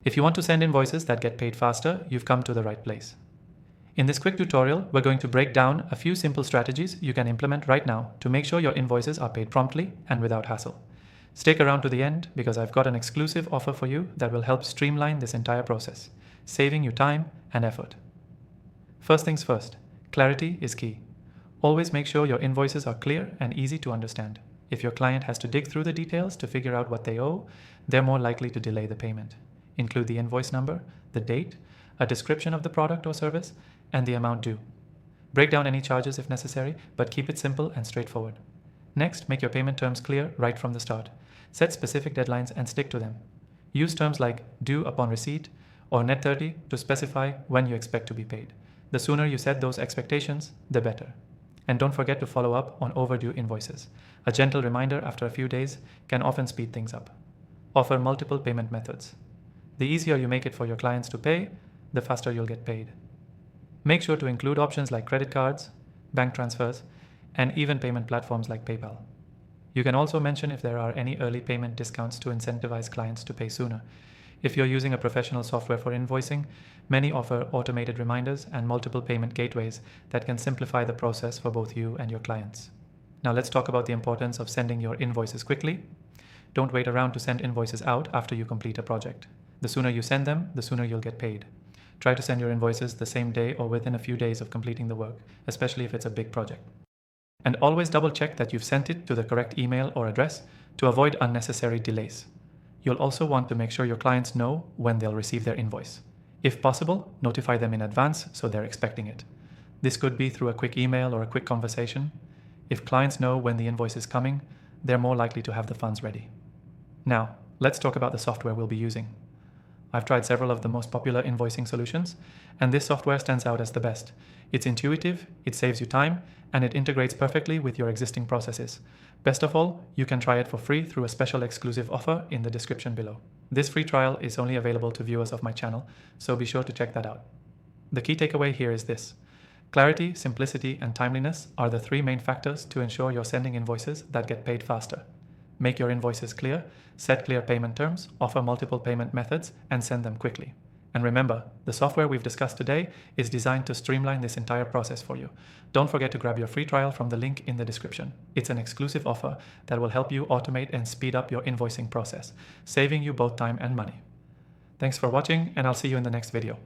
If you want to send invoices that get paid faster, you've come to the right place. In this quick tutorial, we're going to break down a few simple strategies you can implement right now to make sure your invoices are paid promptly and without hassle. Stick around to the end because I've got an exclusive offer for you that will help streamline this entire process, saving you time and effort. First things first, clarity is key. Always make sure your invoices are clear and easy to understand. If your client has to dig through the details to figure out what they owe, they're more likely to delay the payment. Include the invoice number, the date, a description of the product or service, and the amount due. Break down any charges if necessary, but keep it simple and straightforward. Next, make your payment terms clear right from the start. Set specific deadlines and stick to them. Use terms like due upon receipt or net 30 to specify when you expect to be paid. The sooner you set those expectations, the better. And don't forget to follow up on overdue invoices. A gentle reminder after a few days can often speed things up. Offer multiple payment methods. The easier you make it for your clients to pay, the faster you'll get paid. Make sure to include options like credit cards, bank transfers, and even payment platforms like PayPal. You can also mention if there are any early payment discounts to incentivize clients to pay sooner. If you're using a professional software for invoicing, many offer automated reminders and multiple payment gateways that can simplify the process for both you and your clients. Now let's talk about the importance of sending your invoices quickly. Don't wait around to send invoices out after you complete a project. The sooner you send them, the sooner you'll get paid. Try to send your invoices the same day or within a few days of completing the work, especially if it's a big project. And always double check that you've sent it to the correct email or address to avoid unnecessary delays. You'll also want to make sure your clients know when they'll receive their invoice. If possible, notify them in advance so they're expecting it. This could be through a quick email or a quick conversation. If clients know when the invoice is coming, they're more likely to have the funds ready. Now, let's talk about the software we'll be using. I've tried several of the most popular invoicing solutions, and this software stands out as the best. It's intuitive, it saves you time, and it integrates perfectly with your existing processes. Best of all, you can try it for free through a special exclusive offer in the description below. This free trial is only available to viewers of my channel, so be sure to check that out. The key takeaway here is this. Clarity, simplicity, and timeliness are the three main factors to ensure you're sending invoices that get paid faster. Make your invoices clear, set clear payment terms, offer multiple payment methods, and send them quickly. And remember, the software we've discussed today is designed to streamline this entire process for you. Don't forget to grab your free trial from the link in the description. It's an exclusive offer that will help you automate and speed up your invoicing process, saving you both time and money. Thanks for watching, and I'll see you in the next video.